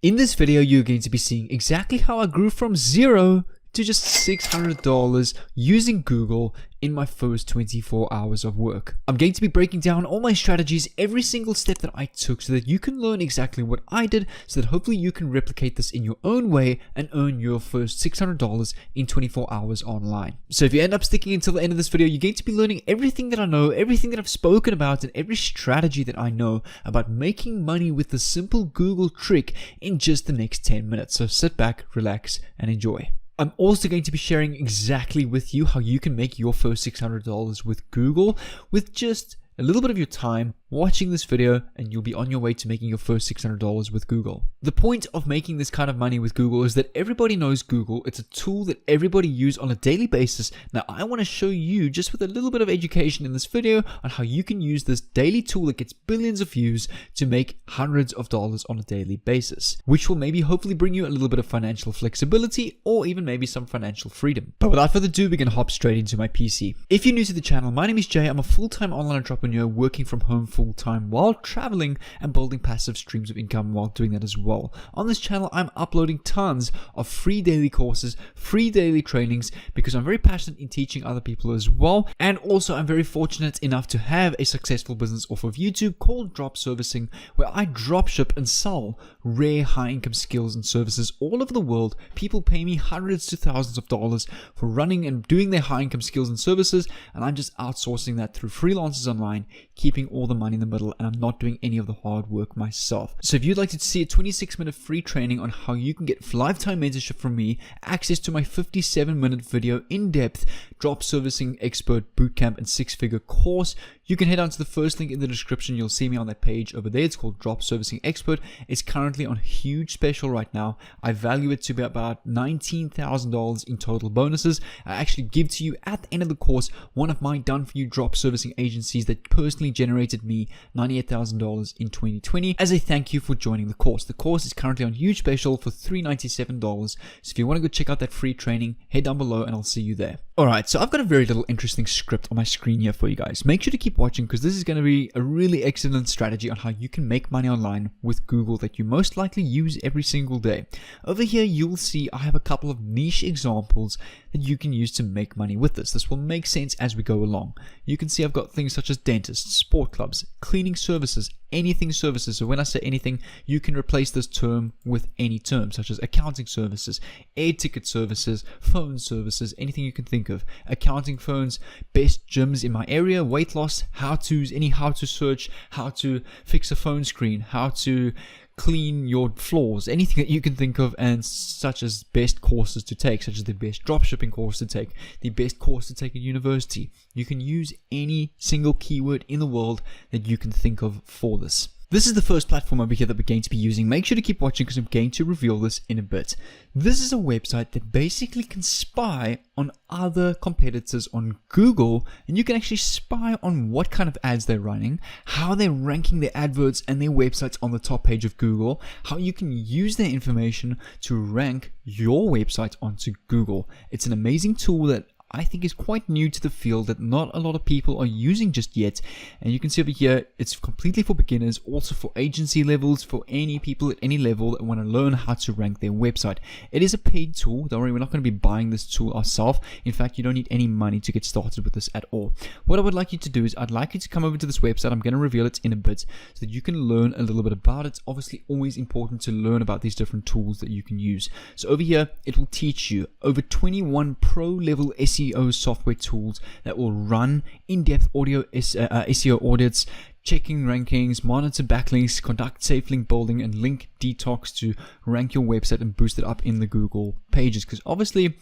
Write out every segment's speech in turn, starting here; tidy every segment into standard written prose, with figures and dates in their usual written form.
In this video, you're going to be seeing exactly how I grew from zero to just $600 using Google in my first 24 hours of work. I'm going to be breaking down all my strategies, every single step that I took so that you can learn exactly what I did, so that hopefully you can replicate this in your own way and earn your first $600 in 24 hours online. So if you end up sticking until the end of this video, you're going to be learning everything that I know, everything that I've spoken about, and every strategy that I know about making money with the simple Google trick in just the next 10 minutes. So sit back, relax, and enjoy. I'm also going to be sharing exactly with you how you can make your first $600 with Google with just a little bit of your time watching this video, and you'll be on your way to making your first $600 with Google. The point of making this kind of money with Google is that everybody knows Google. It's a tool that everybody uses on a daily basis. Now, I want to show you, just with a little bit of education in this video, on how you can use this daily tool that gets billions of views to make hundreds of dollars on a daily basis, which will maybe hopefully bring you a little bit of financial flexibility or even maybe some financial freedom. But without further ado, we're going to hop straight into my PC. If you're new to the channel, my name is Jay. I'm a full-time online entrepreneur working from home full-time while traveling and building passive streams of income while doing that as well. On this channel, I'm uploading tons of free daily courses, free daily trainings, because I'm very passionate in teaching other people as well. And also, I'm very fortunate enough to have a successful business off of YouTube called Drop Servicing, where I drop ship and sell rare high-income skills and services all over the world. People pay me hundreds to thousands of dollars for running and doing their high-income skills and services, and I'm just outsourcing that through freelancers online, keeping all the money in the middle, and I'm not doing any of the hard work myself. So if you'd like to see a 26-minute free training on how you can get lifetime mentorship from me, access to my 57-minute video in-depth drop servicing expert bootcamp and six-figure course, you can head on to the first link in the description. You'll see me on that page over there. It's called Drop Servicing Expert. It's currently on huge special right now. I value it to be about $19,000 in total bonuses. I actually give to you at the end of the course one of my done-for-you drop servicing agencies that personally generated me $98,000 in 2020 as a thank you for joining the course. The course is currently on huge special for $397. So if you want to go check out that free training, head down below and I'll see you there. Alright, so I've got a very little interesting script on my screen here for you guys. Make sure to keep watching because this is going to be a really excellent strategy on how you can make money online with Google that you most likely use every single day. Over here, you'll see I have a couple of niche examples that you can use to make money with this. This will make sense as we go along. You can see I've got things such as dentists, sport clubs, cleaning services, anything services. So when I say anything, you can replace this term with any term, such as accounting services, air ticket services, phone services, anything you can think of. Accounting phones, best gyms in my area, weight loss, how-tos, any how-to search, how to fix a phone screen, how to clean your floors, anything that you can think of, and such as best courses to take, such as the best dropshipping course to take, the best course to take at university. You can use any single keyword in the world that you can think of for this. This is the first platform over here that we're going to be using. Make sure to keep watching because I'm going to reveal this in a bit. This is a website that basically can spy on other competitors on Google, and you can actually spy on what kind of ads they're running, how they're ranking their adverts and their websites on the top page of Google, how you can use their information to rank your website onto Google. It's an amazing tool that I think is quite new to the field that not a lot of people are using just yet. And you can see over here, it's completely for beginners, also for agency levels, for any people at any level that want to learn how to rank their website. It is a paid tool. Don't worry, we're not going to be buying this tool ourselves. In fact, you don't need any money to get started with this at all. What I would like you to do is I'd like you to come over to this website. I'm going to reveal it in a bit so that you can learn a little bit about it. It's obviously always important to learn about these different tools that you can use. So over here, it will teach you over 21 pro level SEO software tools that will run in-depth SEO audits, checking rankings, monitor backlinks, conduct safe link building, and link detox to rank your website and boost it up in the Google pages. Because obviously,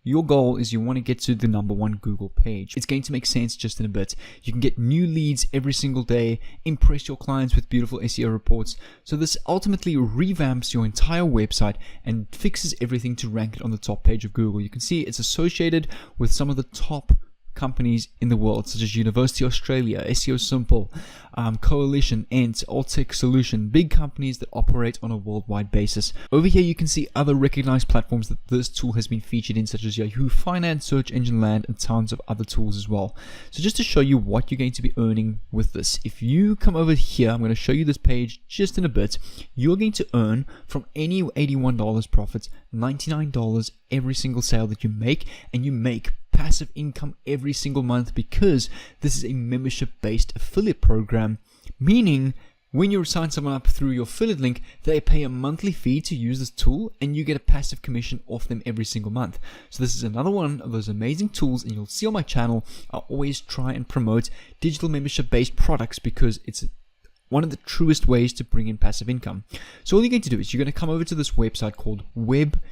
your goal is you want to get to the #1 Google page. It's going to make sense just in a bit. You can get new leads every single day, impress your clients with beautiful SEO reports. So this ultimately revamps your entire website and fixes everything to rank it on the top page of Google. You can see it's associated with some of the top companies in the world, such as University Australia, SEO Simple, Coalition, Ent, Alltech Solution, big companies that operate on a worldwide basis. Over here, you can see other recognized platforms that this tool has been featured in, such as Yahoo Finance, Search Engine Land, and tons of other tools as well. So just to show you what you're going to be earning with this, if you come over here, I'm going to show you this page just in a bit. You're going to earn from any $81 profits, $99 every single sale that you make, and you make passive income every single month because this is a membership-based affiliate program, meaning when you sign someone up through your affiliate link, they pay a monthly fee to use this tool and you get a passive commission off them every single month. So this is another one of those amazing tools, and you'll see on my channel, I always try and promote digital membership-based products because it's one of the truest ways to bring in passive income. So all you're going to do is you're going to come over to this website called webceo.com.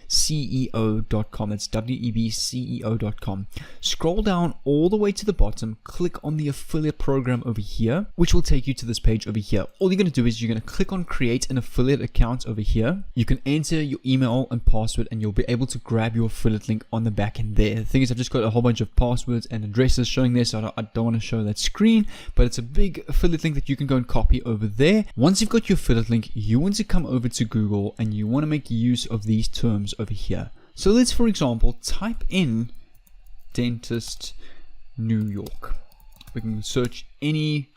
That's webceo.com. Scroll down all the way to the bottom, click on the affiliate program over here, which will take you to this page over here. All you're going to do is you're going to click on create an affiliate account over here. You can enter your email and password and you'll be able to grab your affiliate link on the back end there. The thing is, I've just got a whole bunch of passwords and addresses showing there, so I don't want to show that screen, but it's a big affiliate link that you can go and copy over there. Once you've got your affiliate link, you want to come over to Google and you want to make use of these terms over here. So let's, for example, type in dentist New York. We can search any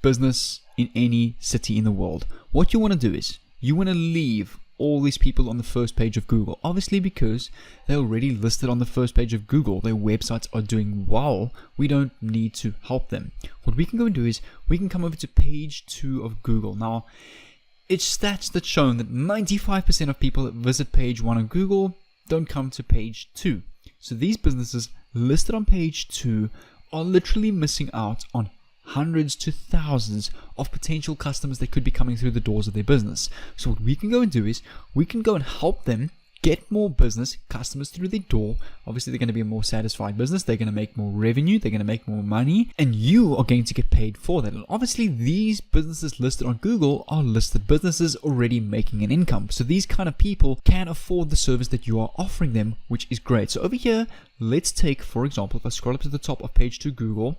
business in any city in the world. What you want to do is you want to leave all these people on the first page of Google, obviously because they're already listed on the first page of Google. Their websites are doing well. We don't need to help them. What we can go and do is we can come over to page 2 of Google. Now, it's stats that shown that 95% of people that visit page 1 of Google don't come to page 2. So these businesses listed on page 2 are literally missing out on hundreds to thousands of potential customers that could be coming through the doors of their business. So what we can go and do is we can go and help them get more business customers through their door. Obviously, they're going to be a more satisfied business. They're going to make more revenue. They're going to make more money, and you are going to get paid for that. And obviously, these businesses listed on Google are listed businesses already making an income. So these kind of people can afford the service that you are offering them, which is great. So over here, let's take, for example, if I scroll up to the top of page 2 Google,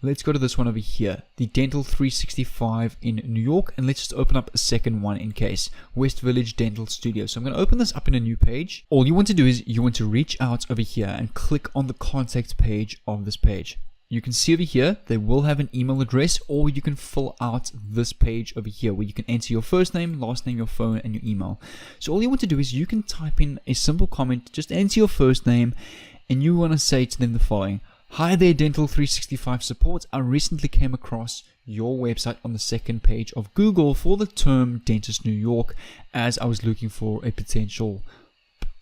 let's go to this one over here, the Dental 365 in New York, and let's just open up a second one in case, West Village Dental Studio. So I'm going to open this up in a new page. All you want to do is you want to reach out over here and click on the contact page of this page. You can see over here, they will have an email address, or you can fill out this page over here where you can enter your first name, last name, your phone, and your email. So all you want to do is you can type in a simple comment, just enter your first name, and you want to say to them the following: "Hi there, Dental 365 support. I recently came across your website on the second page of Google for the term Dentist New York as I was looking for a potential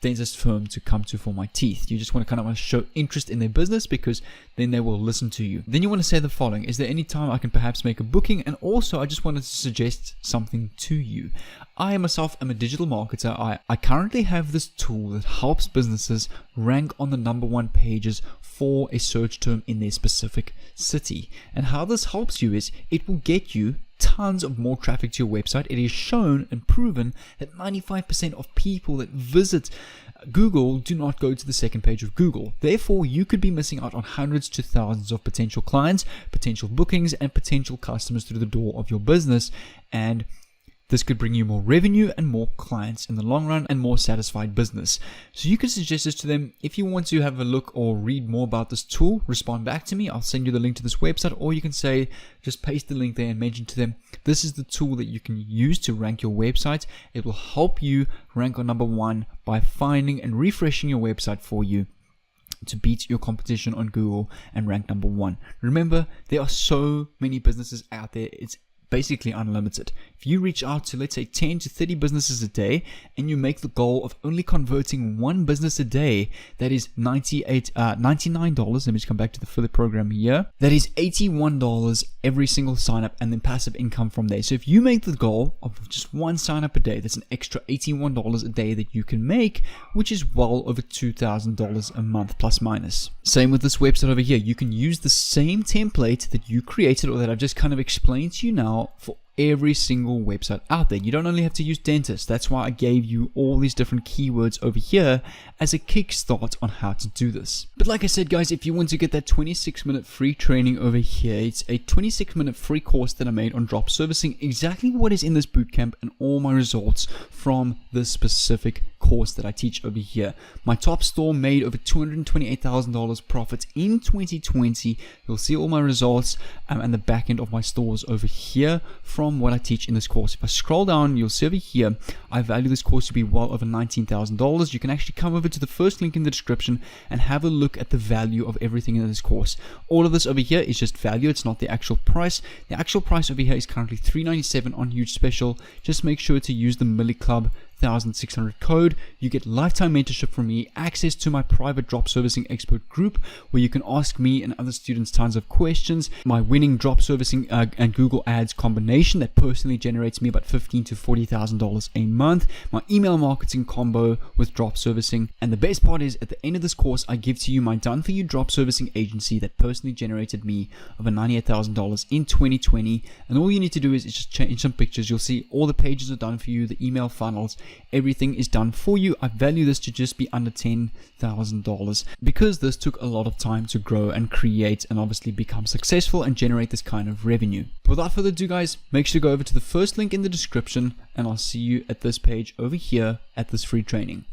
dentist firm to come to for my teeth." You just want to kind of show interest in their business because then they will listen to you. Then you want to say the following: "Is there any time I can perhaps make a booking? And also, I just wanted to suggest something to you. I myself am a digital marketer. I currently have this tool that helps businesses rank on the #1 pages for a search term in their specific city. And how this helps you is it will get you tons of more traffic to your website. It is shown and proven that 95% of people that visit Google do not go to the second page of Google. Therefore, you could be missing out on hundreds to thousands of potential clients, potential bookings, and potential customers through the door of your business. And this could bring you more revenue and more clients in the long run and more satisfied business. So you can suggest this to them. If you want to have a look or read more about this tool, respond back to me. I'll send you the link to this website, or you can say, just paste the link there and mention to them, this is the tool that you can use to rank your website. It will help you rank on #1 by finding and refreshing your website for you to beat your competition on Google and rank #1. Remember, there are so many businesses out there. It's basically unlimited. If you reach out to, let's say, 10 to 30 businesses a day, and you make the goal of only converting one business a day, that is $99. Let me just come back to the affiliate program here. That is $81 every single sign up, and then passive income from there. So if you make the goal of just one sign up a day, that's an extra $81 a day that you can make, which is well over $2,000 a month plus minus. Same with this website over here. You can use the same template that you created or that I've just kind of explained to you now for every single website out there. You don't only have to use dentist. That's why I gave you all these different keywords over here as a kickstart on how to do this. But like I said, guys, if you want to get that 26-minute free training over here, it's a 26-minute free course that I made on drop servicing, exactly what is in this bootcamp and all my results from this specific course that I teach over here. My top store made over $228,000 profits in 2020. You'll see all my results and the back end of my stores over here from what I teach in this course. If I scroll down, you'll see over here, I value this course to be well over $19,000. You can actually come over to the first link in the description and have a look at the value of everything in this course. All of this over here is just value. It's not the actual price. The actual price over here is currently $397 on huge special. Just make sure to use the Millie Club 1600 code. You get lifetime mentorship from me, access to my private drop servicing expert group where you can ask me and other students tons of questions, my winning drop servicing and Google ads combination that personally generates me about $15,000 to $40,000 a month, my email marketing combo with drop servicing, and the best part is at the end of this course I give to you my done for you drop servicing agency that personally generated me over $98,000 in 2020. And all you need to do is just change some pictures. You'll see all the pages are done for you, the email funnels, everything is done for you. I value this to just be under $10,000 because this took a lot of time to grow and create and obviously become successful and generate this kind of revenue. Without further ado, guys, make sure to go over to the first link in the description and I'll see you at this page over here at this free training.